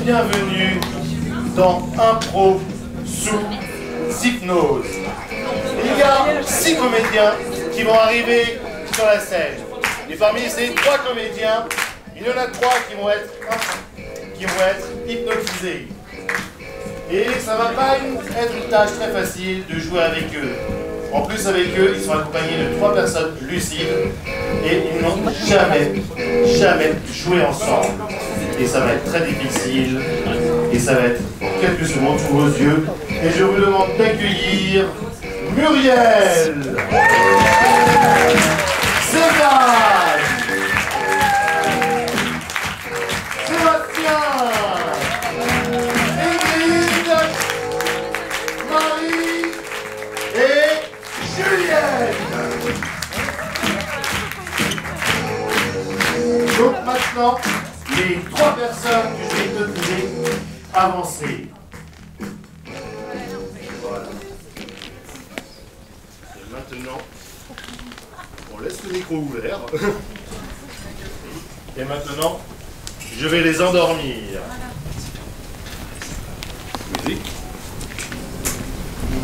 bienvenue dans Impro sous hypnose. Il y a 6 comédiens qui vont arriver sur la scène. Et parmi ces 3 comédiens, il y en a 3 qui vont être hypnotisés. Et ça va pas être une tâche très facile de jouer avec eux. En plus, avec eux, ils sont accompagnés de 3 personnes lucides et ils n'ont jamais joué ensemble. Et ça va être très difficile. Et ça va être en quelques secondes sous vos yeux. Et je vous demande d'accueillir Muriel, Sébastien, Ingrid, Marie et Juliette. Donc maintenant, les 3 personnes que je vais hypnotiser, avancez. Voilà. Et maintenant, on laisse le micro ouvert. Et maintenant, je vais les endormir. Musique.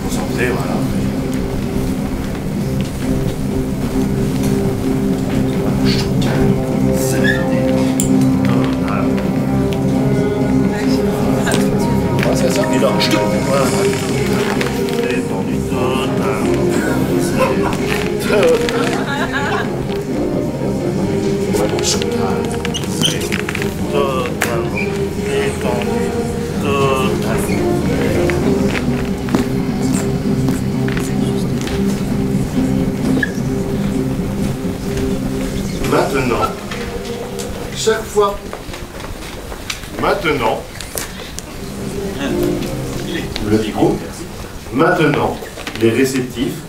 Concentrez, voilà. C'est ça. Et là, voilà. Détendu total. Totalement détendu total. Maintenant, chaque fois, le micro, maintenant, les réceptifs,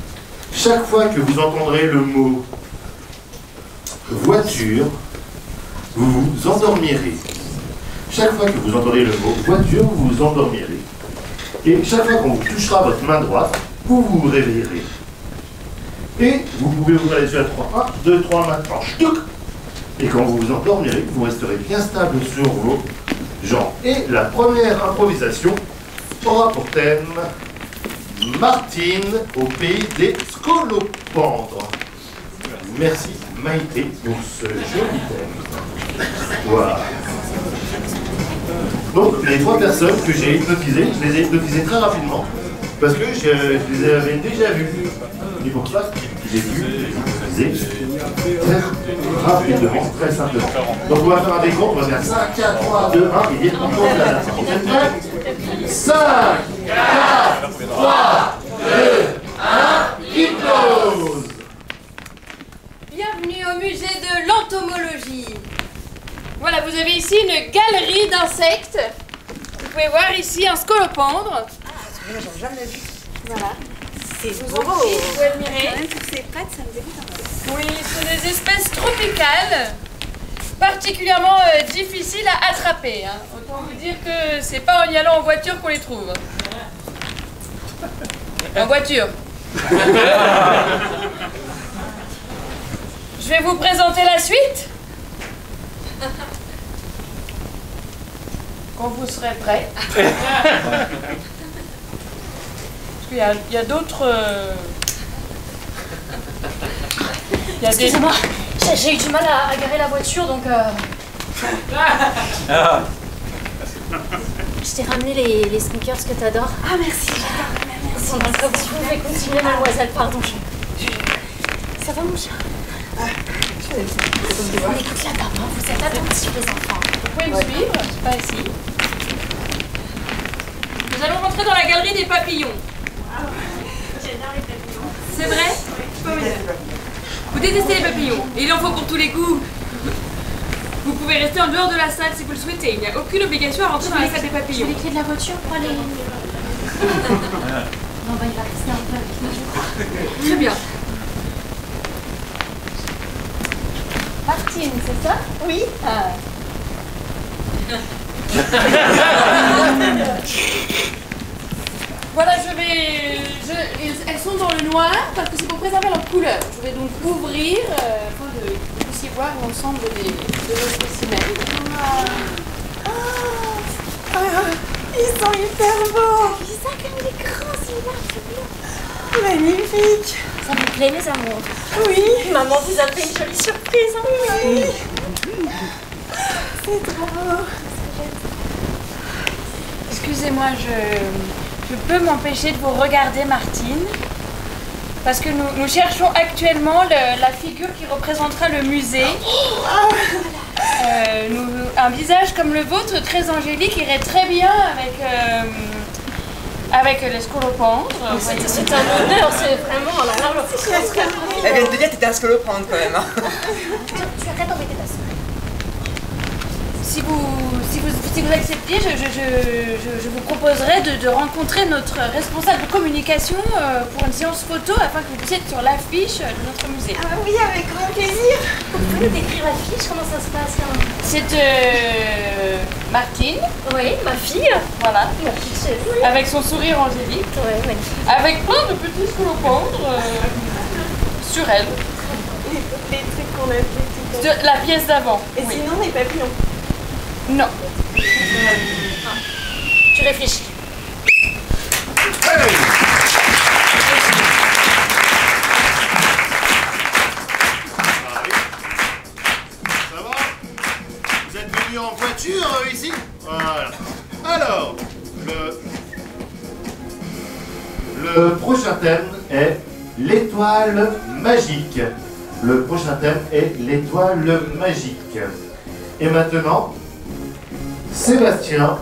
chaque fois que vous entendrez le mot voiture, vous vous endormirez. Chaque fois que vous entendrez le mot voiture, vous vous endormirez. Et chaque fois qu'on vous touchera votre main droite, vous vous réveillerez. Et vous pouvez ouvrir les yeux à 3. 1, 2, 3 maintenant. Ch'touk. Et quand vous vous endormirez, vous resterez bien stable sur vos jambes. Et la première improvisation aura pour thème Martine au pays des scolopendres. Merci Maïté pour ce joli thème. Voilà. Donc les 3 personnes que j'ai hypnotisées, je les ai hypnotisées très rapidement parce que je les avais déjà vues. Et pour ça, j'ai dû les hypnotiser très rapidement, très simplement. Donc on va faire un décompte, on va faire 5, 4, 3, 2, 1 et dire on compte la date. Vous êtes prêts? 5, 4, 3, 2, 1, hypnose! Bienvenue au musée de l'entomologie. Voilà, vous avez ici une galerie d'insectes. Vous pouvez voir ici un scolopendre. Ah, j'en ai jamais vu. Voilà. C'est Vous beau. en prie, vous admirez. Quand même, toutes ces pattes, ça me dégoûte un peu. Oui, ce sont des espèces tropicales, particulièrement difficiles à attraper. Hein. Autant vous dire que c'est pas en y allant en voiture qu'on les trouve. En voiture. Je vais vous présenter la suite. Quand vous serez prêts. Parce qu'il y a d'autres... Excusez-moi, j'ai eu du mal à garer la voiture, donc je t'ai ramené les sneakers que t'adores. Ah, merci, j'adore. Merci. Pendant que vous pouvez continuer, mademoiselle, pardon. Ça va, mon chat? On écoute la dame, hein. Vous êtes attentifs, les enfants. Vous pouvez me suivre, c'est pas ici. Nous allons rentrer dans la galerie des papillons. J'adore les papillons. C'est vrai? Vous détestez les papillons, et il en faut pour tous les coups. Vous pouvez rester en dehors de la salle si vous le souhaitez. Il n'y a aucune obligation à rentrer dans la salle des Tu veux papillons. les clés de la voiture pour aller... Non, bah il va rester un peu avec nous, je crois. Très bien. Martine, c'est ça? Oui. Voilà, elles sont dans le noir parce que c'est pour préserver leur couleur. Je vais donc ouvrir afin que vous puissiez voir l'ensemble de nos spécimens. Ils sont hyper beaux. Lisa, comme il est grand, celui-là, c'est bien. Magnifique. Ça vous plaît, mes amours? Oui. Maman vous a fait une jolie surprise, hein? Oui. C'est trop beau. Excusez-moi, je peux m'empêcher de vous regarder, Martine, parce que nous cherchons actuellement la figure qui représentera le musée. Un visage comme le vôtre, très angélique, irait très bien avec les scolopendres. C'est un honneur, c'est vraiment... Oh là là, Elle vient de te dire que t'étais un scolopendre quand même. Hein. Tu arrêtes d'embêter ta soeur. Si vous acceptiez, je vous proposerais de rencontrer notre responsable de communication pour une séance photo afin que vous puissiez être sur l'affiche de notre musée. Ah oui, avec grand plaisir. Vous pouvez nous décrire l'affiche? Comment ça se passe? C'est Martine, Oui, ma fille. voilà, Ma fille chérie. avec son sourire angélique, Ouais, magnifique. avec plein de petits scolopendres sur elle. Les trucs qu'on a fait tout à l'heure. La pièce d'avant. Et Oui. sinon, les papillons. Non. Tu réfléchis. Hey! Ça va? Vous êtes venus en voiture ici? Voilà. Alors, le prochain thème est l'étoile magique. Le prochain thème est l'étoile magique. Et maintenant, Sébastien,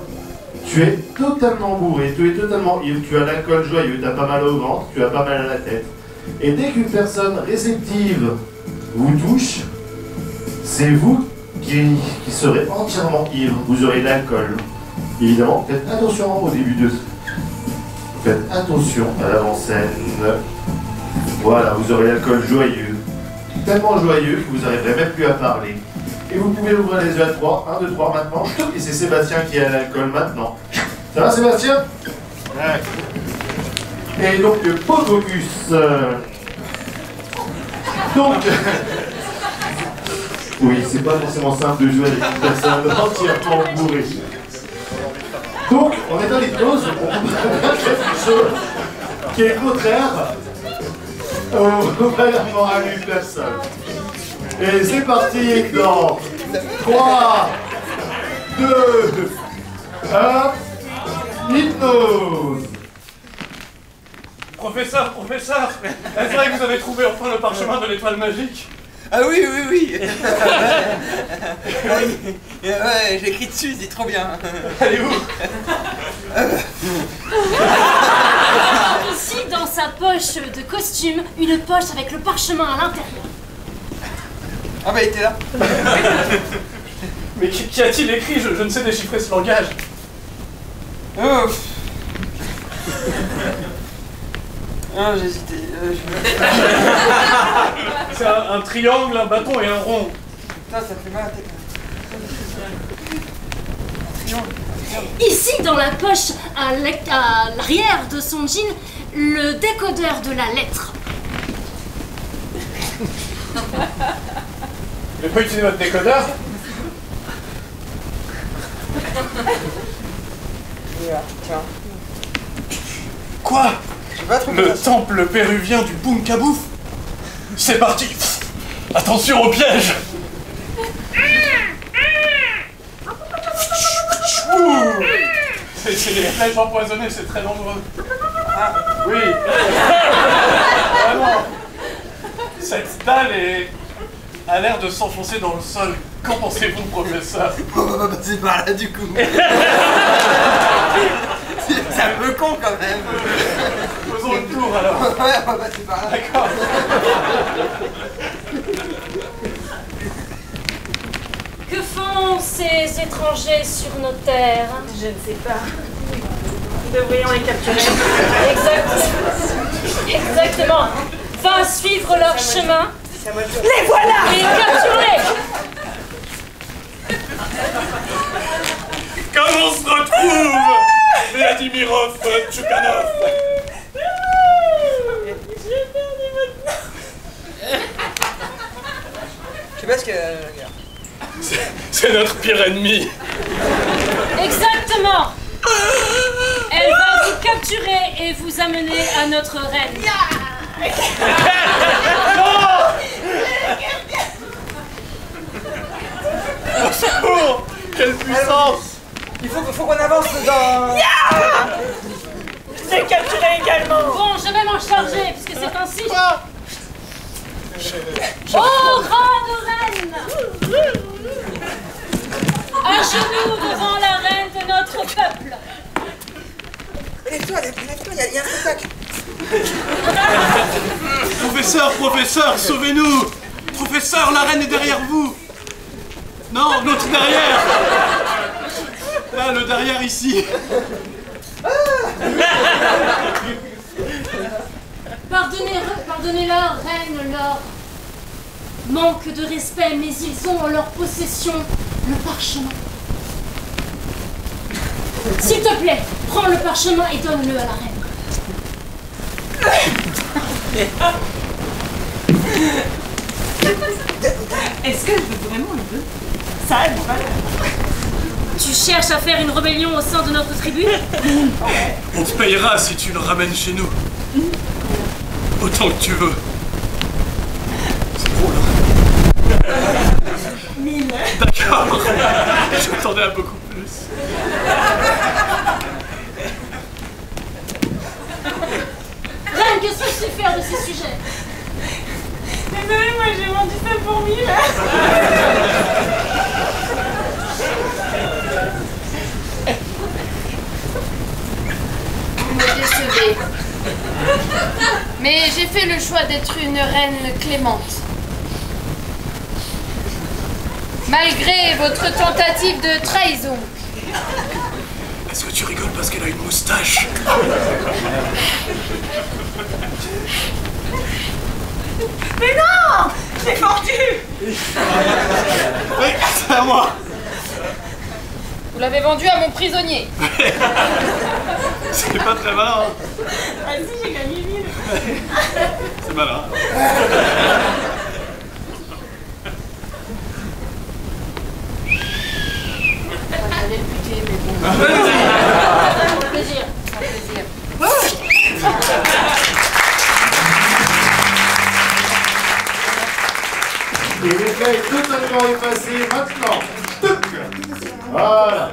tu es totalement bourré, tu es totalement ivre, tu as l'alcool joyeux, tu as pas mal au ventre, tu as pas mal à la tête. Et dès qu'une personne réceptive vous touche, c'est vous qui serez entièrement ivre, vous aurez l'alcool. Évidemment, faites attention au début de... Faites attention à l'avant-scène. Voilà, vous aurez l'alcool joyeux. Tellement joyeux que vous n'arriverez même plus à parler. Et vous pouvez ouvrir les yeux à 3, 1, 2, 3 maintenant. Et c'est Sébastien qui a l'alcool maintenant. Ça va Sébastien? Ouais. Et donc, Paul Focus. Donc... oui, c'est pas forcément simple de jouer avec une personne entièrement bourrée. Donc, on est dans l'hypnose, on peut faire quelque chose qui est contraire au gouvernement à une personne. Et c'est parti dans 3, 2, 1, hypnose. Professeur, est-ce vrai que vous avez trouvé enfin le parchemin de l'étoile magique? Ah oui. Ouais, j'écris dessus, c'est trop bien. Elle est où? Ici, dans sa poche de costume, une poche avec le parchemin à l'intérieur. Ah bah il était là. Mais qu'y a-t-il écrit? Je ne sais déchiffrer ce langage. Oh. Ah, j'ai hésité. C'est un triangle, un bâton et un rond. Putain, ça fait mal à la tête. Un triangle. Ici, dans la poche, à l'arrière de son jean, le décodeur de la lettre. Vous n'avez pas utilisé votre décodeur? Tiens. Quoi? J'ai pas trouvé Le ça. temple péruvien du Punkabouf? C'est parti! Attention au piège! C'est des flèches empoisonnées, c'est très dangereux. Ah, oui. Vraiment. Cette dalle a l'air de s'enfoncer dans le sol. Qu'en pensez-vous, professeur? On va passer par là du coup. C'est un peu con quand même. Faisons le tour alors. Ouais, on va passer par là. D'accord. Que font ces étrangers sur nos terres? Je ne sais pas. Nous devrions les capturer. Exactement. Va suivre leur chemin. Les voilà! Et capture-les. Comment on se retrouve, Vladimirov Tchoukanov? Je sais pas ce qu'il y a la guerre. C'est notre pire ennemi. Exactement. capturer et vous amener à notre reine. Au secours! Quelle puissance! Il faut qu'on avance dans... J'ai capturé également. Bon, je vais m'en charger, puisque c'est ainsi. Oh, grande reine! À genoux devant la reine de notre peuple. Lève-toi, il y a un spectacle. Professeur, sauvez-nous! Professeur, la reine est derrière vous! Non, l'autre derrière! Là, le derrière ici! Pardonnez-leur, reine, leur manque de respect, mais ils ont en leur possession le parchemin. S'il te plaît, prends le parchemin et donne-le à la reine. Est-ce qu'elle veut vraiment le veut? Ça, elle va. Tu cherches à faire une rébellion au sein de notre tribu? On te payera si tu le ramènes chez nous. Autant que tu veux. C'est drôle, hein? 1000. D'accord. J'attendais à beaucoup plus. Reine, qu'est-ce que tu sais faire de ces sujets? Désolée, moi j'ai vendu ça pour 1000. Vous me décevez. Mais j'ai fait le choix d'être une reine clémente. Malgré votre tentative de trahison. Est-ce que tu rigoles parce qu'elle a une moustache? Mais non! J'ai mordu! Oui, c'est à moi. Vous l'avez vendu à mon prisonnier. C'est pas très malin, hein? Ah si, j'ai gagné 1000. C'est malin. J'allais le buter, mais bon. Pour le plaisir. C'est un plaisir. Et l'éclat est totalement effacé maintenant. Tuc. Voilà.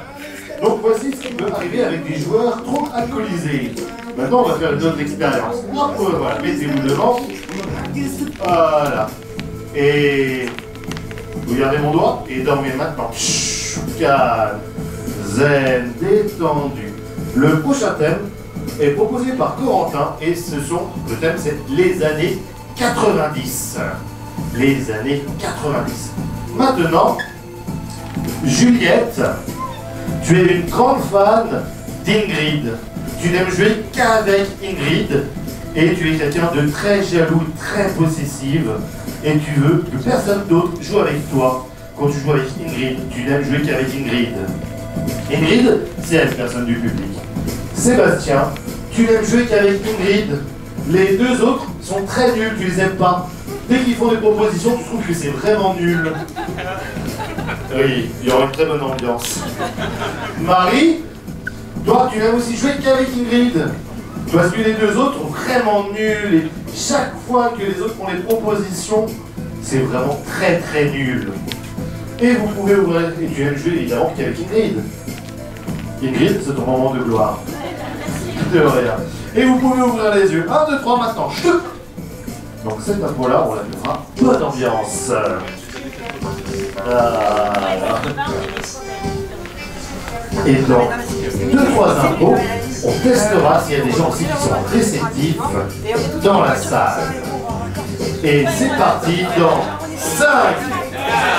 Donc voici ce qui peut arriver avec des joueurs trop alcoolisés. Maintenant, on va faire une autre expérience. Hop, voilà, mettez-vous devant. Voilà. Et vous gardez mon doigt et dormez maintenant. Chut, calme, zen, détendu. Le prochain thème est proposé par Corentin et le thème c'est les années 90. Les années 90. Maintenant, Juliette, tu es une grande fan d'Ingrid. Tu n'aimes jouer qu'avec Ingrid et tu es quelqu'un de très jaloux, très possessif et tu veux que personne d'autre joue avec toi. Quand tu joues avec Ingrid, tu n'aimes jouer qu'avec Ingrid. Ingrid, c'est elle, personne du public. Sébastien, tu n'aimes jouer qu'avec Ingrid. Les deux autres sont très nuls, tu les aimes pas. Dès qu'ils font des propositions, tu trouves que c'est vraiment nul. Oui, il y aura une très bonne ambiance. Marie, toi, tu n'aimes aussi jouer qu'avec Ingrid. Parce que les deux autres sont vraiment nuls. Et chaque fois que les autres font des propositions, c'est vraiment très très nul. Et vous pouvez ouvrir, et tu aimes jouer évidemment qu'avec Ingrid. Ingrid, c'est ton moment de gloire. De rien. Et vous pouvez ouvrir les yeux. 1, 2, 3, maintenant. Chut. Donc cette info-là, on la fera bonne ambiance. Et dans 2-3 infos, on testera s'il y a des gens aussi qui sont réceptifs dans la salle. Et c'est parti dans 5,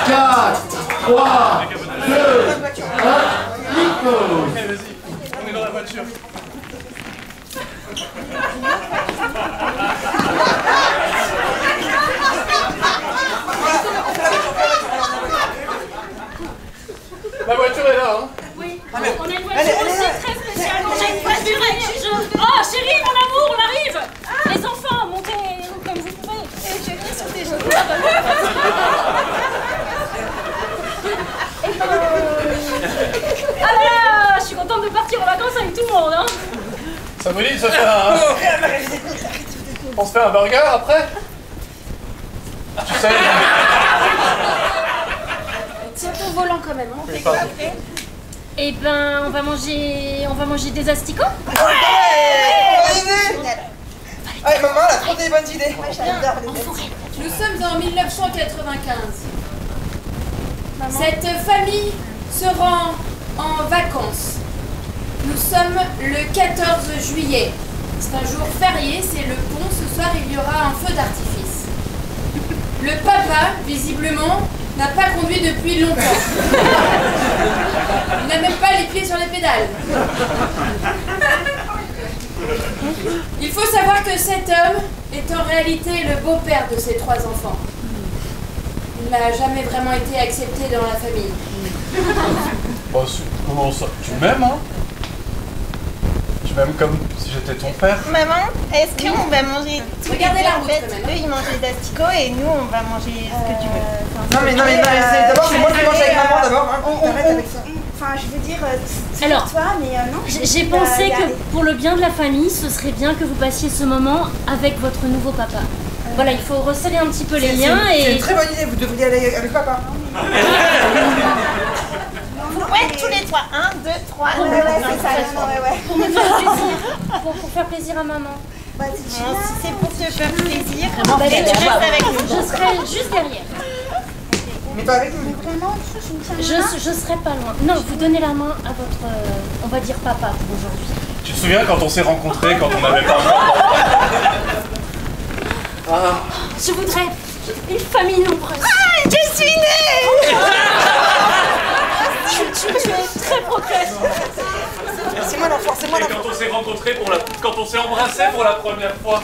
4, 3, 2, 1, Nico. Allez, vas-y, on est dans la voiture. La voiture est là, hein? Oui, on a une voiture aussi très spéciale. J'ai une voiture avec Oh chérie, mon amour, on arrive. Les enfants, montez comme vous pouvez. Et chérie, sautez, sautez. Ah là là, je suis contente de partir en vacances avec tout le monde, hein. Ça vous dit de se faire un... On se fait un burger après? Tu sais... Tiens ton volant quand même. On fait quoi après? Eh ben, on va manger des asticots. Ouais, maman, elle a trop des bonnes idées. Moi, j'adore les bonnes idées. Nous sommes en 1995. Cette famille se rend en vacances. Nous sommes le 14 juillet. C'est un jour férié, c'est le pont. Ce soir, il y aura un feu d'artifice. Le papa, visiblement, n'a pas conduit depuis longtemps. Il n'a même pas les pieds sur les pédales. Il faut savoir que cet homme est en réalité le beau-père de ses 3 enfants. Il n'a jamais vraiment été accepté dans la famille. Oh, comment ça? Tu m'aimes, hein? Tu m'aimes comme si j'étais ton père? Maman, est-ce qu'on va manger tout? Regardez la route, en fait, quand même, hein. eux, ils mangent des asticots et nous, on va manger ce que tu veux. Non, mais d'abord, c'est moi qui mange avec maman d'abord. T'arrêtes avec ça. Enfin, je veux dire, Alors, toi, mais non. j'ai pensé que pour le bien de la famille, ce serait bien que vous passiez ce moment avec votre nouveau papa. Voilà, il faut resserrer un petit peu les liens C'est une et... très bonne idée, vous devriez aller avec papa. Ouais, tous les 3. 1, 2, 3. Ouais, c'est ça. Ouais. Pour me faire plaisir, pour faire plaisir à maman. Bah, Si c'est pour te faire plaisir, Bah, tu restes avec nous. Je serai juste derrière. Mais pas avec nous. Vraiment, tu me tiens Je serai pas loin. Non, vous donnez la main à votre, on va dire papa pour aujourd'hui. Tu te souviens quand on s'est rencontrés, quand on n'avait pas encore... Je voudrais une famille nombreuse. Ah, je suis née! Tu es très progresse. C'est moi l'enfant, c'est moi Et l'enfant. quand on s'est rencontrés quand on s'est embrassés pour la première fois,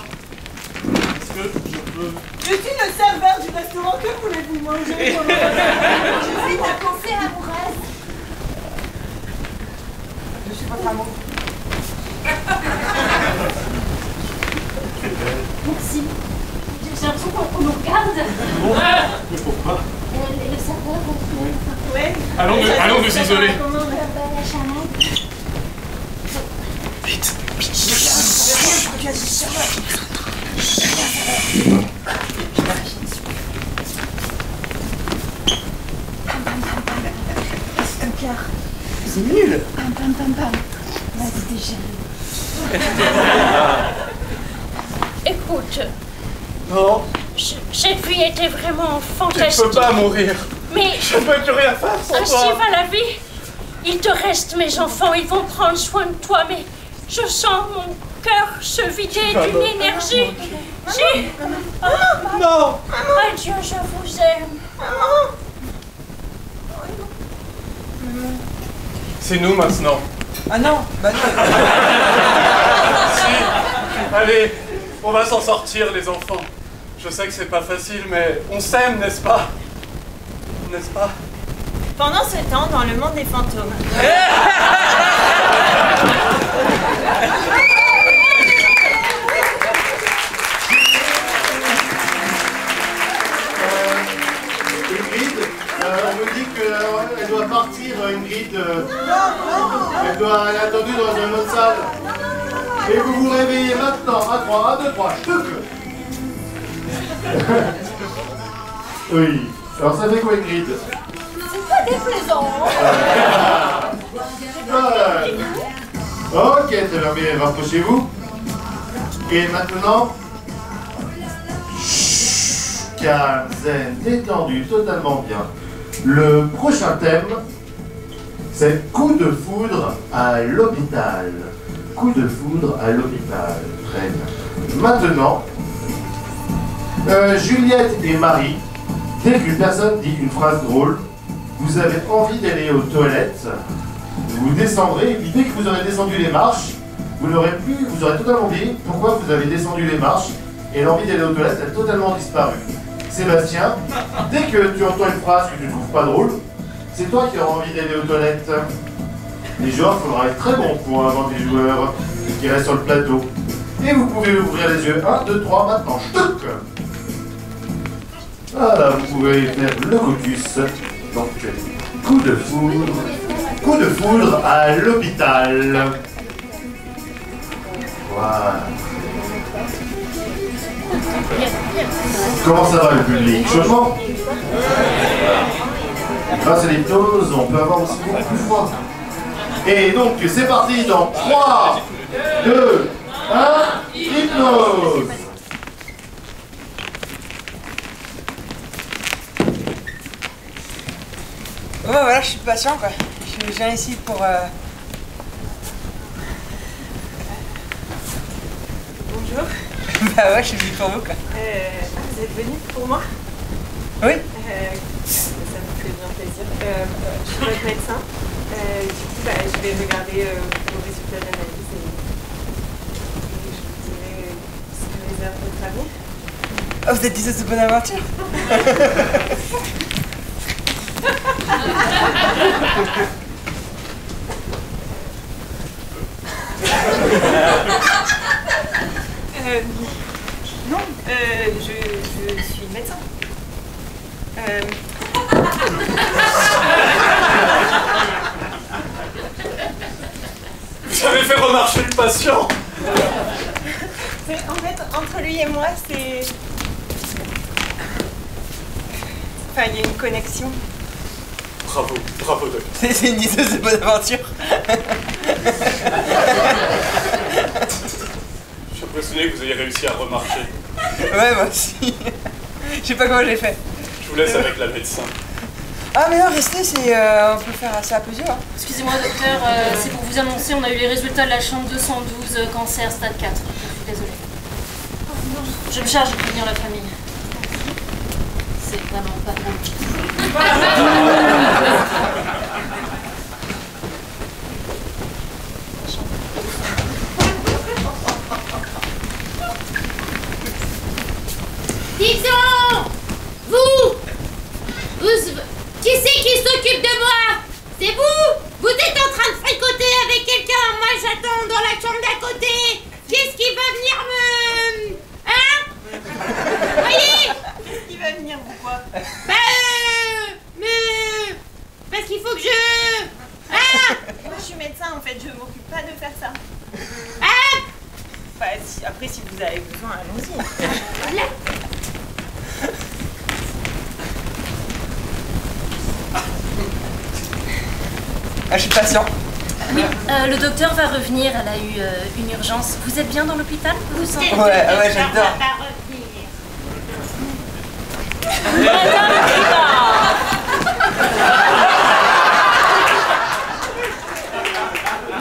est-ce que je peux... Je suis le serveur du restaurant, que voulez-vous manger? Je suis ta pensée amoureuse. Je suis votre amour. Merci. J'ai l'impression qu'on nous regarde. Mais pourquoi? Le serveur, Ouais. Allons nous isoler. La chamade. C'est nul. Pam. Vas-y, déjà. écoute, Non, cette vie était vraiment tu fantastique. ne peux pas mourir. Mais Je ne peux plus rien faire sans ainsi toi. va la vie. Il te reste mes enfants, ils vont prendre soin de toi, mais je sens mon cœur se vider d'une énergie. Non. Adieu, je vous aime. C'est nous maintenant. Ah non, bah non. Si. Allez, on va s'en sortir les enfants. Je sais que c'est pas facile, mais on s'aime, n'est-ce pas? N'est-ce pas? Pendant ce temps, dans le monde des fantômes. Ingrid, on me dit qu'elle doit partir, Ingrid. Elle doit aller attendue dans une autre salle. Et vous vous réveillez maintenant, à 3, 1, 2, 3, je te veux. Oui. Alors ça fait quoi, Ingrid? Déplaisant. Ok, très bien, mais rapprochez-vous. Et maintenant, calme, zen, détendu, totalement bien. Le prochain thème, c'est coup de foudre à l'hôpital. Coup de foudre à l'hôpital. Très bien. Maintenant, Juliette et Marie, dès qu'une personne dit une phrase drôle, vous avez envie d'aller aux toilettes, vous descendrez, et puis dès que vous aurez descendu les marches, vous aurez totalement oublié pourquoi vous avez descendu les marches, et l'envie d'aller aux toilettes a totalement disparu. Sébastien, dès que tu entends une phrase que tu ne trouves pas drôle, c'est toi qui auras envie d'aller aux toilettes. Les joueurs, il faudra être très bon pour avoir des joueurs qui restent sur le plateau. Et vous pouvez ouvrir les yeux. 1, 2, 3, maintenant, ch'tuc. Voilà, vous pouvez faire le caucus. Donc, coup de foudre à l'hôpital. Voilà. Comment ça va le public? Chaudement? Grâce à l'hypnose, on peut avoir aussi beaucoup plus froid. Et donc, c'est parti dans 3, 2, 1, hypnose! Bon, voilà, je suis patient, quoi. Je viens ici pour... Bonjour. Bah ouais, je suis venue pour vous, quoi. Vous êtes venu pour moi? Oui. Ça me fait bien plaisir. Je suis votre médecin. Du coup, je vais regarder vos résultats d'analyse et je vous dirai ce que réserve votre avenir. Oh, vous êtes diseuse de bonne aventure. Non, je suis médecin. Vous avez fait remarcher le patient. En fait, entre lui et moi, c'est... Enfin, il y a une connexion. Bravo, bravo, Doc. C'est une diseuse de bonne aventure. Je suis impressionné que vous ayez réussi à remarcher. Ouais, moi aussi. Je sais pas comment j'ai fait. Je vous laisse avec la médecin. Ah mais non, restez, on peut faire ça à plusieurs. Hein. Excusez-moi, docteur, c'est pour vous annoncer, on a eu les résultats de la chambre 212, cancer, stade 4. Je suis désolée. Je me charge de prévenir la famille. C'est vraiment pas drôle. Dis donc! Vous, qui c'est qui s'occupe de moi? C'est vous? Vous êtes en train de fricoter avec quelqu'un, moi j'attends dans la chambre d'à côté. Qu'est-ce qui va venir me... Hein? Voyez? Qu'est-ce qui va venir, pourquoi? Parce qu'il faut que je... Hein? Moi, je suis médecin, en fait, je m'occupe pas de faire ça. Hein? Enfin, après, si vous avez besoin, allons-y. Voilà. Ah, je suis patient. Oui, le docteur va revenir, elle a eu une urgence. Vous êtes bien dans l'hôpital? Vous sentez? Ouais, j'adore. Madame Ribard!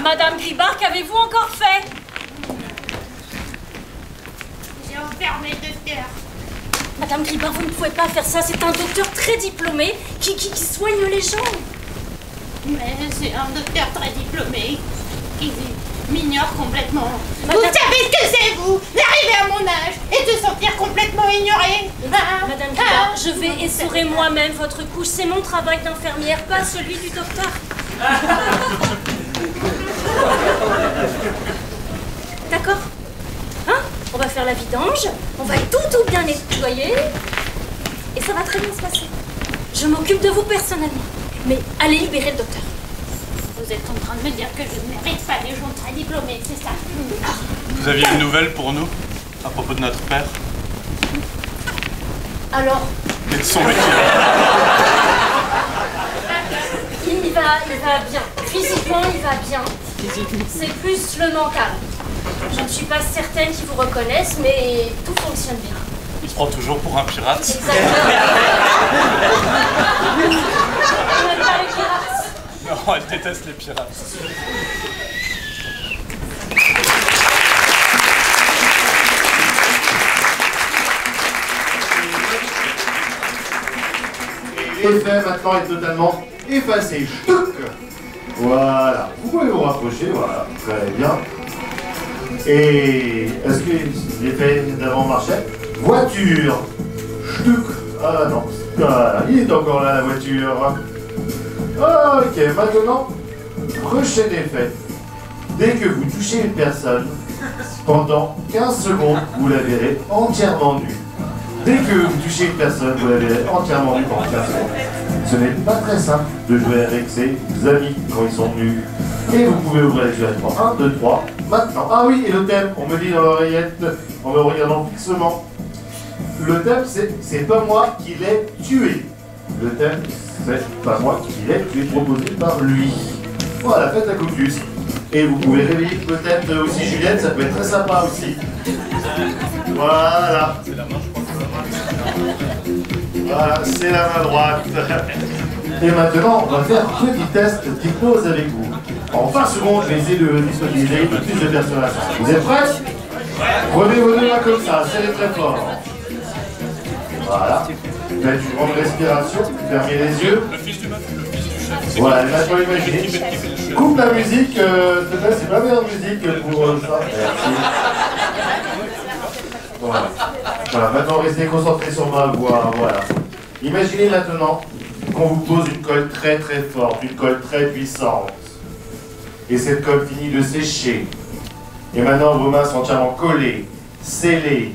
Madame Gribard, qu'avez-vous encore fait? J'ai enfermé le docteur. Madame Gribard, vous ne pouvez pas faire ça. C'est un docteur très diplômé qui soigne les gens. Mais c'est un docteur très diplômé qui m'ignore complètement. Madame... Vous savez ce que c'est, vous, d'arriver à mon âge et de sentir complètement ignoré? Madame Gribard, je vais essorer moi-même votre couche. C'est mon travail d'infirmière, pas celui du docteur. D'accord? Hein? On va faire la vidange, on va tout bien nettoyer et ça va très bien se passer. Je m'occupe de vous personnellement. Mais allez libérer le docteur. Vous êtes en train de me dire que je ne mérite pas des gens très diplômés, c'est ça? Vous aviez une nouvelle pour nous à propos de notre père? Alors, Et de son métier. il va bien. Physiquement, il va bien. C'est plus le mental. Je ne suis pas certaine qu'ils vous reconnaissent, mais tout fonctionne bien. Il se prend toujours pour un pirate. Exactement. Vous n'êtes pas les pirates. Non, elle déteste les pirates. L'effet maintenant est totalement effacé. Chouc. Voilà. Vous pouvez vous rapprocher, voilà. Très bien. Et est-ce que l'effet d'avant marchait? Voiture. Chouc. Ah non. Voilà. Il est encore là la voiture. Ah, ok, maintenant, prochain effet. Dès que vous touchez une personne, pendant 15 secondes, vous la verrez entièrement nue. Dès que vous touchez une personne, vous la verrez entièrement nue pendant 15 secondes. Ce n'est pas très simple de jouer avec ses amis quand ils sont nus. Et vous pouvez ouvrir les yeux à 3. 1, 2, 3. maintenant. Ah oui, et le thème, on me dit dans l'oreillette, en me regardant fixement. Le thème, c'est pas moi qui l'ai tué. Le thème, c'est pas moi qui l'ai tué, proposé par lui. Voilà, faites la caucus. Et vous pouvez réveiller peut-être aussi Juliette, ça peut être très sympa aussi. Voilà. Voilà, c'est la main droite. Et maintenant, on va faire un petit test d'hypnose avec vous. En 20 secondes, je vais essayer de visualiser le plus de personnages. Vous êtes prêts? Prenez vos deux mains comme ça, serrez très fort. Voilà. Faites une grande respiration, fermez les yeux. Voilà, maintenant imaginez. Coupe la musique, s'il te plaît, c'est pas la meilleure musique pour ça. Merci. Voilà. Voilà, maintenant restez concentrés sur ma voix, voilà. Imaginez maintenant qu'on vous pose une colle très très forte, une colle très puissante. Et cette colle finit de sécher. Et maintenant vos mains sont entièrement collées, scellées,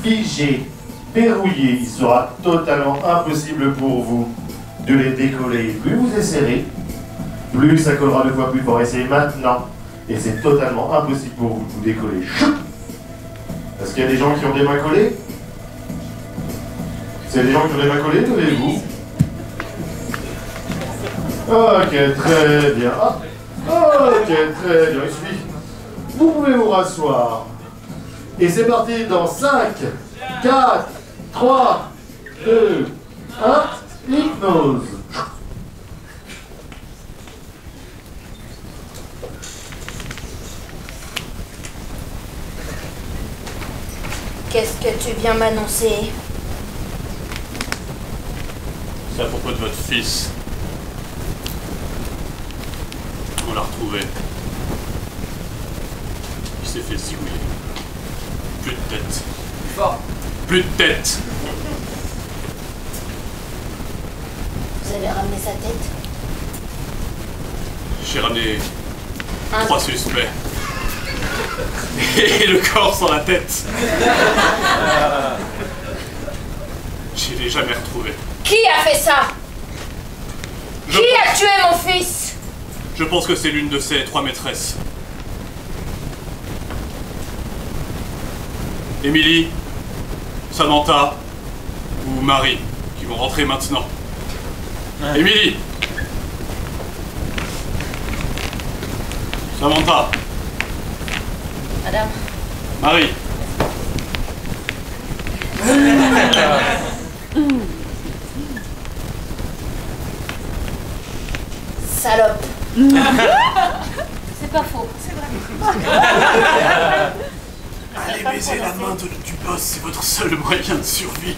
figées, verrouillées. Il sera totalement impossible pour vous de les décoller. Plus vous essayerez, plus ça collera 2 fois plus fort. Essayez maintenant. Et c'est totalement impossible pour vous de vous décoller. Est-ce qu'il y a des gens qui ont des mains collées? S'il y a des gens qui ont des mains collées, levez-vous. Ok, très bien. Ok, très bien. Il suffit. Vous pouvez vous rasseoir. Et c'est parti dans 5, 4, 3, 2, 1, hypnose. Qu'est-ce que tu viens m'annoncer? C'est à propos de votre fils. On l'a retrouvé. Il s'est fait zigouiller. Plus de tête. Plus de tête. Vous avez ramené sa tête? J'ai ramené 3 suspects. Et le corps sans la tête. Je l'ai jamais retrouvé. Qui a fait ça? Qui a tué mon fils? Je pense que c'est l'une de ses 3 maîtresses. Émilie, Samantha ou Marie, qui vont rentrer maintenant. Émilie, Samantha, Madame. Marie. Salope. C'est pas faux. Allez baiser la main du boss, c'est votre seul moyen de survie.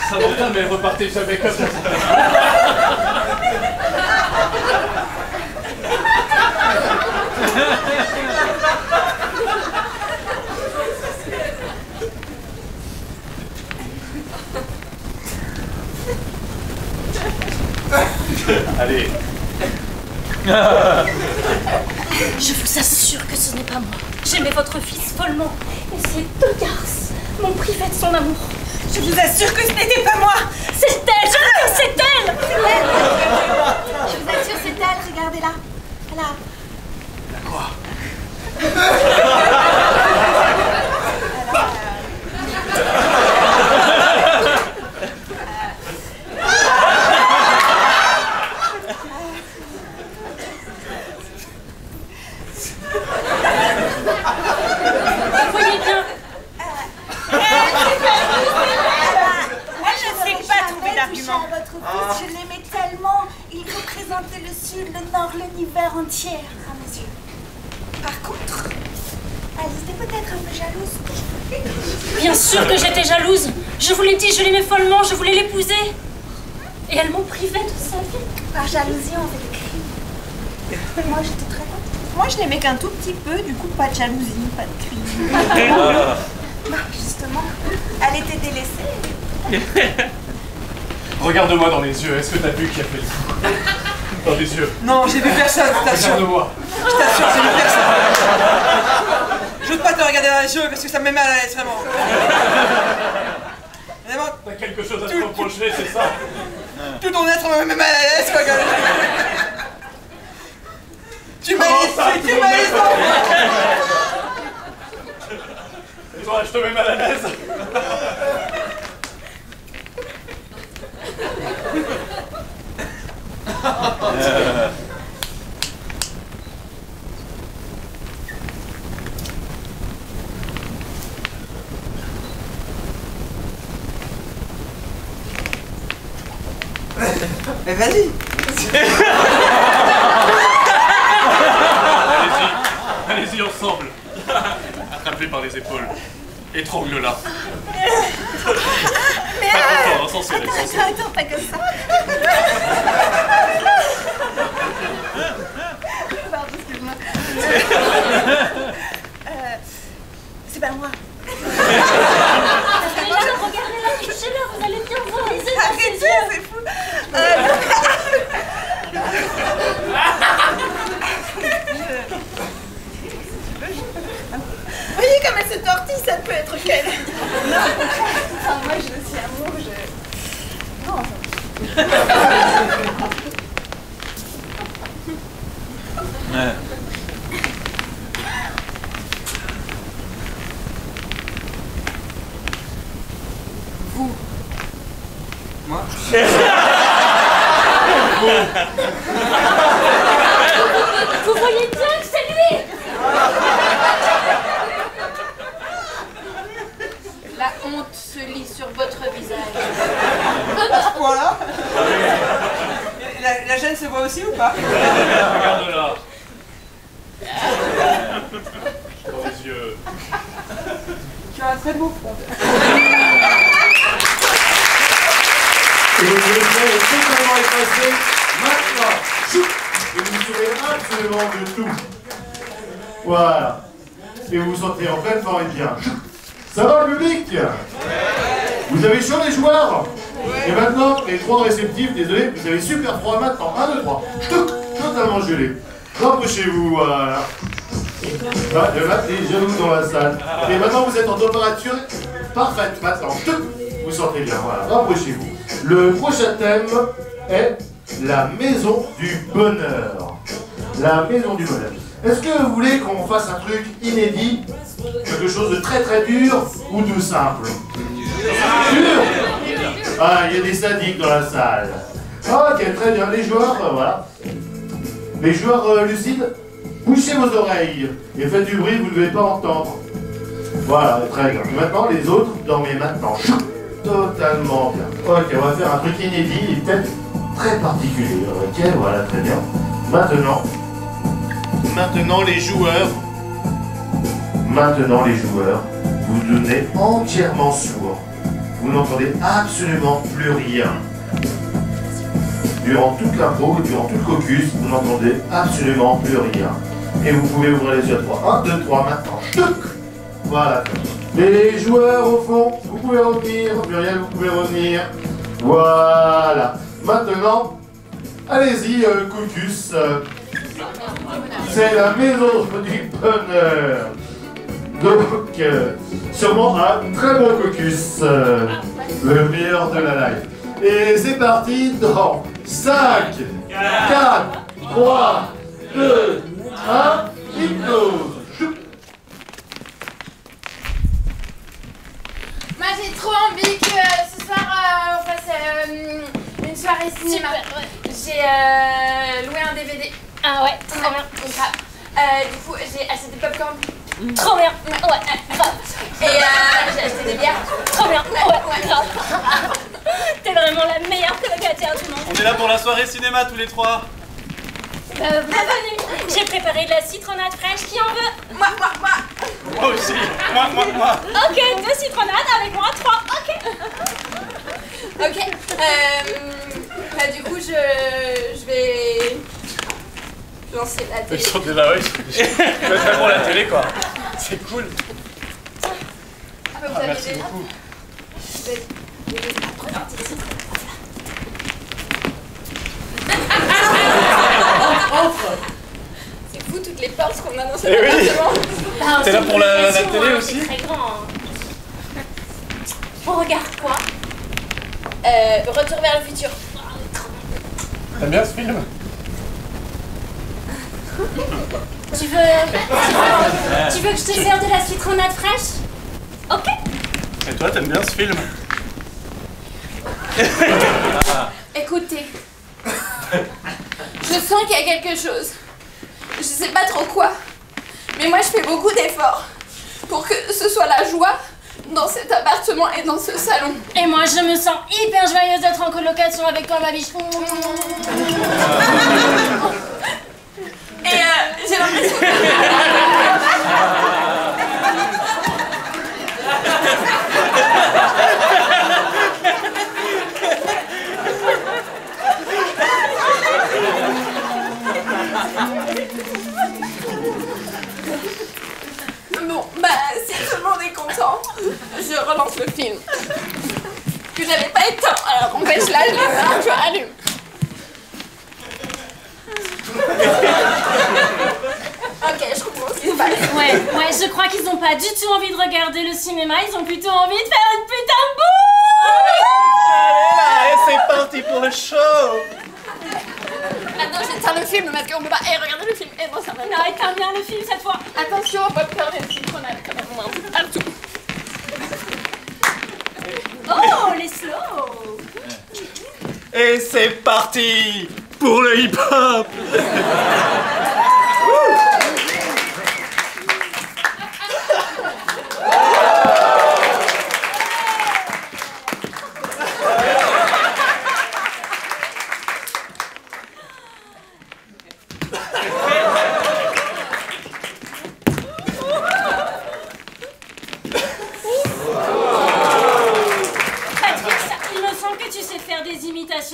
Samantha, mais repartez jamais comme ça. Allez. Je vous assure que ce n'est pas moi. J'aimais votre fils follement. Et ces 2 garces m'ont privé de son amour. Je vous assure que ce n'était pas moi. C'est elle, je veux dire, c'est elle. Je vous assure, c'est elle, regardez-la. Là. Quoi? Vous voyez bien. Moi, je ne sais pas trouver d'argument. Votre fils, je l'aimais tellement. Il représentait le sud, le nord, l'univers entier à mes yeux. Par contre, elle était peut-être un peu jalouse. Bien sûr que j'étais jalouse. Je vous l'ai dit, je l'aimais follement, je voulais l'épouser. Et elles m'ont privée de sa vie. Par jalousie, on fait des crimes. Moi, j'étais très contente. Moi, je l'aimais qu'un tout petit peu, du coup, pas de jalousie, pas de cri. Bah, justement, elle été délaissé. Regarde-moi dans les yeux, est-ce que t'as vu qui a fait le coup? Dans les yeux. Non, j'ai vu personne, je t'assure. Regarde-moi. Je t'assure, j'ai vu personne. Je veux pas te regarder dans les yeux parce que ça me met mal à l'aise, vraiment. Vraiment, T'as quelque chose à te reprocher, c'est ça? tout ton être me met mal à l'aise, quoi. Tu m'as laissé, tu m'as laissé. Et toi, je te mets mal à l'aise. Mais vas-y. Allez-y ensemble. Attrape-les par les épaules. Étrangle-la. Pas trop fort, hein, sensuel, sensuel. Attends, pas comme ça. Pardon, excuse-moi. C'est pas moi. Regardez-la, touchez-la, vous allez bien voir les yeux. Arrêtez, c'est fou. Vous voyez comme elle se tortille, ça peut être qu'elle. Non. Enfin, moi, je suis amour, Non, Vous. Moi. Vous voyez bien que c'est lui. La honte se lit sur votre visage. Voilà. La gêne se voit aussi ou pas? Regarde-la. Dans les yeux. Tu as un très beau front. Et le effet est totalement effacé. Maintenant, chou, et vous vous souvenez absolument de tout. Voilà. Et vous vous sentez en pleine forme et bien. Chou. Ça va le public? Vous avez chaud les joueurs? Et maintenant, les trois réceptifs, désolé, vous avez super froid maintenant. 1, 2, 3. Chouc, totalement gelé. Rapprochez-vous, voilà. Ah, il y en a des genoux dans la salle. Et maintenant, vous êtes en température parfaite. Maintenant, chouc, vous sentez bien, voilà. Rapprochez-vous. Le prochain thème est la maison du bonheur. La maison du bonheur. Est-ce que vous voulez qu'on fasse un truc inédit? Quelque chose de très très dur ou de simple? Dur? Ah, il y a des sadiques dans la salle. Ah, ok, très bien. Les joueurs, voilà. Les joueurs lucides, bouchez vos oreilles et faites du bruit que vous ne devez pas entendre. Voilà, très bien. Maintenant, les autres, dormez maintenant. Totalement bien. Ok, on va faire un truc inédit et peut-être très particulier. Ok, voilà, très bien. Maintenant les joueurs. Maintenant les joueurs, vous devenez entièrement sourds. Vous n'entendez absolument plus rien. Durant toute l'impro, durant tout le caucus, vous n'entendez absolument plus rien. Et vous pouvez ouvrir les yeux à 3. 1, 2, 3, maintenant. Ch'touc. Voilà. Les joueurs au fond, vous pouvez revenir. Muriel, vous pouvez revenir. Voilà. Maintenant, allez-y, caucus. C'est la maison du bonheur. Donc, sûrement un très bon caucus. Le meilleur de la live. Et c'est parti dans 5, 4, 3, 2, 1, hypnose. Moi j'ai trop envie que ce soir on fasse une soirée cinéma. J'ai loué un DVD. Ah ouais, trop bien. Du coup j'ai acheté des popcorn. Trop bien. Ouais, grave. Et j'ai acheté des bières. Trop bien. Ouais, grave. T'es vraiment la meilleure colocataire du monde. On est là pour la soirée cinéma tous les trois. Bienvenue. J'ai préparé de la citronnade fraîche. Qui en veut? Moi. Moi aussi. Moi. Ok, 2 citronnades avec moi, 3. Ok. Ok. Du coup je vais lancer la télé. Ils sont déjà, ouais. Je vais très bon la télé, quoi. C'est cool. Vous avez Merci déjà beaucoup. C'est fou toutes les portes qu'on a dans cet Eh oui. appartement. T'es là pour la télé hein, aussi? C'est très grand. On regarde quoi? Retour vers le futur. T'aimes bien ce film? Tu veux que je te sers de la citronnade fraîche? Ok. Et toi, t'aimes bien ce film? Écoutez, je sens qu'il y a quelque chose. Je sais pas trop quoi, mais moi je fais beaucoup d'efforts pour que ce soit la joie dans cet appartement et dans ce salon. Et moi, je me sens hyper joyeuse d'être en colocation avec toi, ma biche. Et j'ai l'impression que... Bon, bah, si tout le monde est content, je relance le film. Que j'avais pas éteint, alors empêche-la, je l'éteins, je rallume. Ok, je comprends ce qui se passe. Ouais, je crois qu'ils ont pas du tout envie de regarder le cinéma, ils ont plutôt envie de faire une putain de boue. Allez, c'est parti pour le show. Attends, j'éteins le film parce qu'on peut pas regarder le film et dans un même Non, éteins bien le film cette fois. Attention, popcorn et citronnade quand même, un peu partout. Oh, les slows. Et c'est parti pour le hip-hop.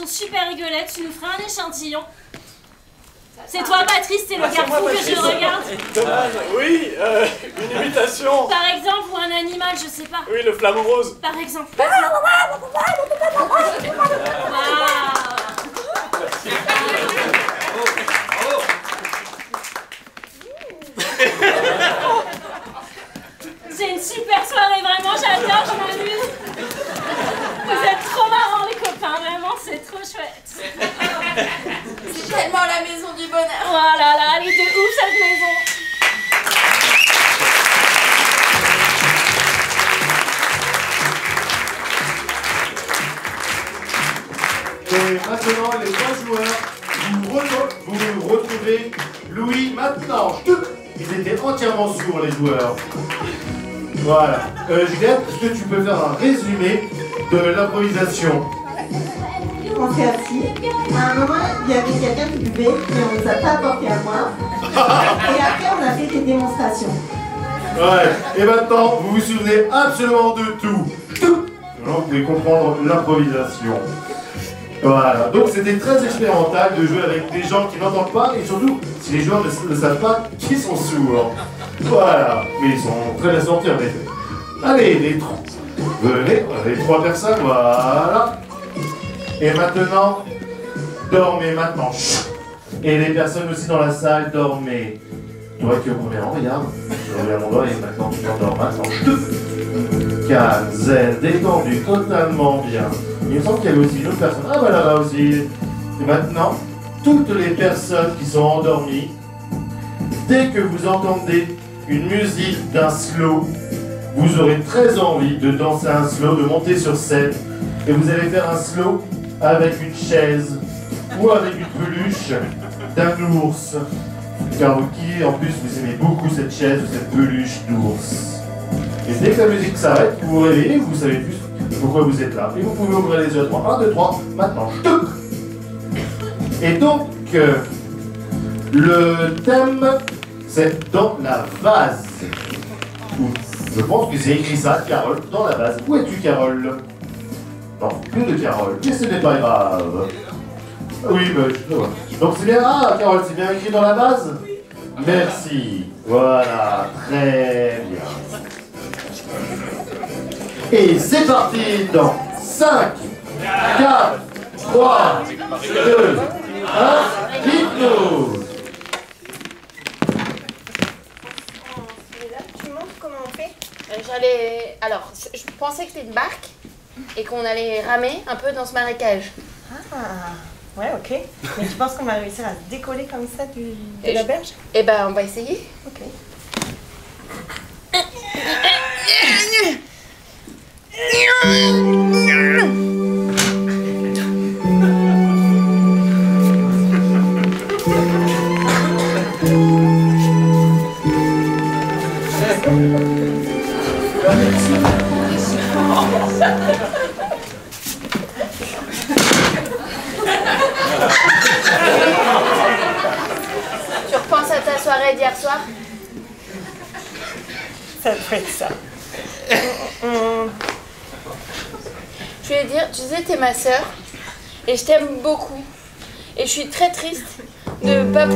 Super rigolette, tu nous feras un échantillon. C'est toi, Patrice, c'est le garçon que je regarde. Dommage, oui, une imitation. Par exemple, ou un animal, je sais pas. Oui, le flamant rose. Par exemple. C'est une super soirée, vraiment, j'adore, je m'amuse. Vous êtes trop marrants, les copains, vraiment, c'est trop chouette. C'est tellement la maison du bonheur. Oh là là, elle est de ouf cette maison. Et maintenant, les trois joueurs, vous retrouvez Louis maintenant. Ils étaient entièrement sourds, les joueurs. Voilà. Juliette, est-ce que tu peux faire un résumé de l'improvisation? On s'est assis. À un moment, il y avait quelqu'un qui buvait et on ne nous a pas apporté à boire. Et après, on a fait des démonstrations. Ouais. Et maintenant, vous vous souvenez absolument de tout. Alors, vous pouvez comprendre l'improvisation. Voilà. Donc, c'était très expérimental de jouer avec des gens qui n'entendent pas et surtout, si les joueurs ne savent pas qu'ils sont sourds. Voilà. Mais ils sont très bien sortis en effet. Allez, venez, les trois personnes, voilà. Et maintenant, dormez maintenant. Et les personnes aussi dans la salle, dormez. Toi qui es au premier rang, regarde. Je reviens à mon doigt et maintenant tu t'endors maintenant. Calme, zen, détendu, totalement bien. Il me semble qu'il y avait aussi une autre personne. Ah bah là-bas aussi. Et maintenant, toutes les personnes qui sont endormies, dès que vous entendez une musique d'un slow, vous aurez très envie de danser un slow, de monter sur scène. Et vous allez faire un slow avec une chaise ou avec une peluche d'un ours. Car qui, en plus, vous aimez beaucoup cette chaise ou cette peluche d'ours. Et dès que la musique s'arrête, vous vous réveillez, vous savez plus pourquoi vous êtes là. Et vous pouvez ouvrir les yeux à 3. 1, 2, 3, maintenant. Et donc, le thème, c'est dans la vase. Je pense que c'est écrit ça, Carole, dans la vase. Où es-tu, Carole? Non, plus de Carole. Mais ce n'est pas grave. Oui, bah, je vois. Donc c'est bien. Ah, Carole, c'est bien écrit dans la base? Merci. Voilà, très bien. Et c'est parti dans 5, 4, 3, 2, 1, dites-nous. Tu montres comment on fait? Alors, je pensais que c'était une barque et qu'on allait ramer un peu dans ce marécage. Ah, ouais, ok. Mais tu penses qu'on va réussir à se décoller comme ça de la berge? Eh ben, on va essayer. Ok. Tu repenses à ta soirée d'hier soir? Ça peut être ça. Je voulais dire, tu disais t'es ma sœur et je t'aime beaucoup. Et je suis très triste de pas...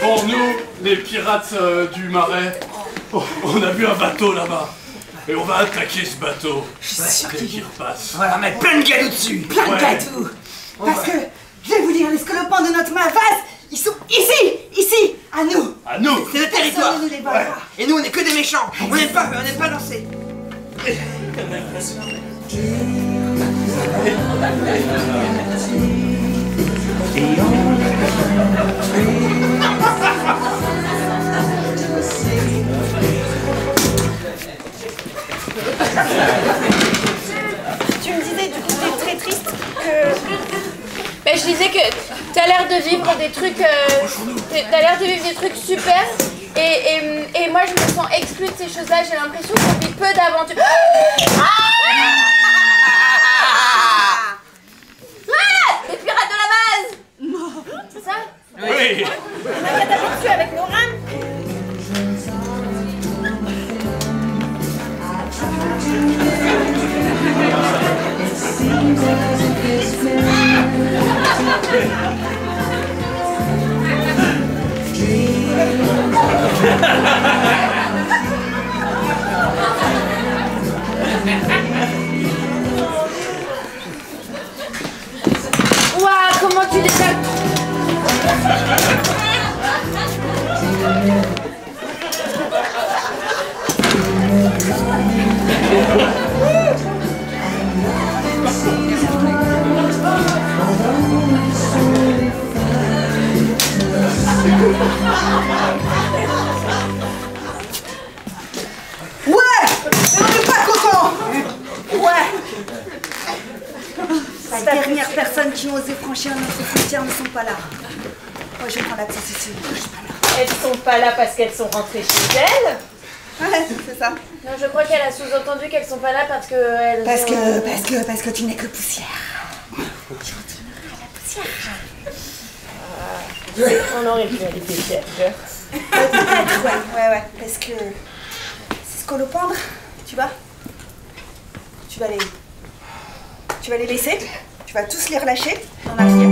Bon, nous, les pirates du marais, on a vu un bateau là-bas. Et on va attaquer ce bateau. Dès qu'il repasse. On va leur mettre plein de gâteaux dessus. Plein de gâteaux. Parce que, je vais vous dire, les scolopends de notre main vase, ils sont ici, à nous. À nous. C'est le territoire. Personne ne nous les volera. Et nous, on est que des méchants. On n'aime pas danser. Tu me disais, du coup, t'es très triste que... Ben, je disais que t'as l'air de vivre des trucs... t'as l'air de vivre des trucs super. Et moi, je me sens exclue de ces choses-là. J'ai l'impression qu'on vit peu d'aventures. Des pirates de la base! Non. C'est ça? Oui. On a d'aperçu avec nos rames. Waouh, comment tu détalles? Ouais, mais on n'est pas contents. Ouais. Les dernières personnes qui ont osé franchir notre frontière ne sont pas là. Moi, je prends la petite Cécile. Je suis pas là. Elles sont pas là parce qu'elles sont rentrées chez elles. Ouais, c'est ça. Non, je crois qu'elle a sous-entendu qu'elles sont pas là parce que elles Parce que tu n'es que poussière. On aurait pu aller pêcher. Ouais. Parce que ces scolopendres, tu vois, tu vas les laisser. Tu vas tous les relâcher en arrière.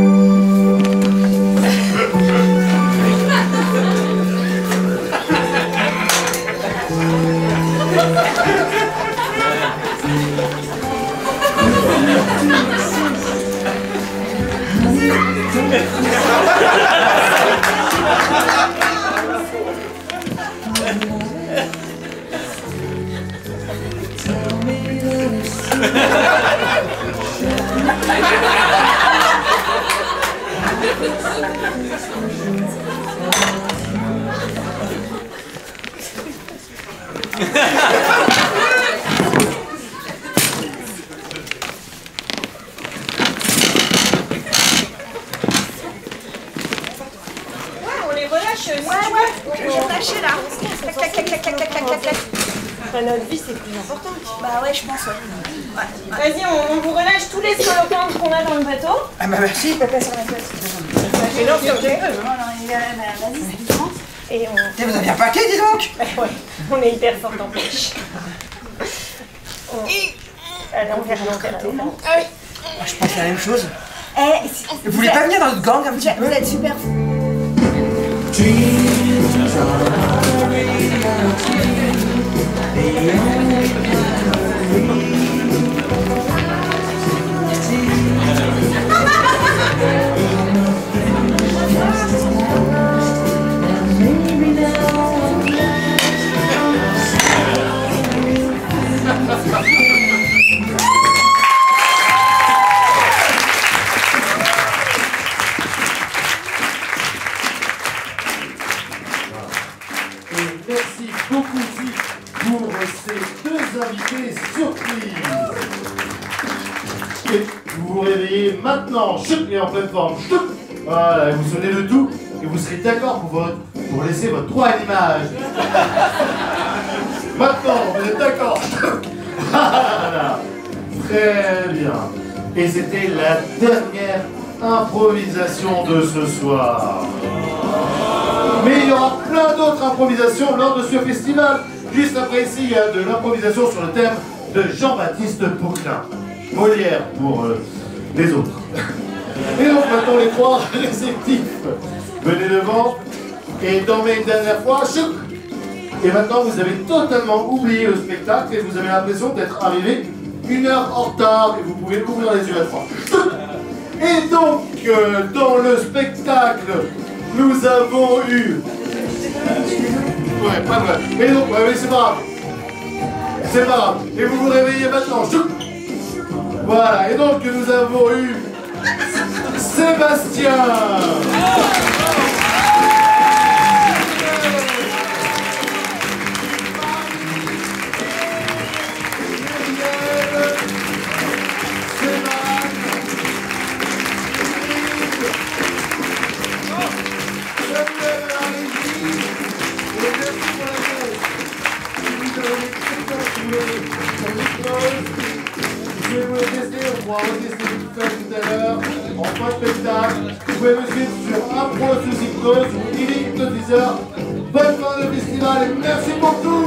On les relâche. Ouais, j'ai relâché là. Clac. Enfin, notre vie, c'est plus important. Bah ouais, je pense, ouais. Vas-y, on vous relâche tous les scolopendres qu'on a dans le bateau. Ah bah merci. Papa sur la place. Mais non, comme je veux. Vas-y, c'est bon. Et on... Vous avez un paquet, dis donc. Ouais, on est hyper fort en pêche. Allez, on verra. Ah oui. Moi, je pense la même chose. Eh, Vous voulez pas venir dans notre gang un petit peu? vous êtes super. Merci beaucoup pour ces deux invités surprises. Et vous vous réveillez maintenant, chut, et en pleine forme. Chut. Voilà, et vous sonnez le tout, et vous serez d'accord pour laisser votre droit à l'image. Maintenant, vous êtes d'accord. Voilà. Très bien. Et c'était la dernière improvisation de ce soir. Mais il y aura plein d'autres improvisations lors de ce festival. Juste après ici, il y a de l'improvisation sur le thème de Jean-Baptiste Poquelin. Molière pour les autres. Et donc maintenant les trois réceptifs. Venez devant et dormez une dernière fois. Et maintenant vous avez totalement oublié le spectacle et vous avez l'impression d'être arrivé 1 heure en retard et vous pouvez ouvrir les yeux à 3. Et donc dans le spectacle, nous avons eu... Ouais, pas vrai. Et donc, ouais, mais c'est pas grave. C'est pas grave. Et vous vous réveillez maintenant. Voilà. Et donc, nous avons eu... Sébastien. Je vais vous le tester, on pourra retester tout à l'heure en fin de spectacle. Vous pouvez me suivre sur Impro sous hypnose ou Hypnotiseur. Bonne fin de festival et merci pour tout.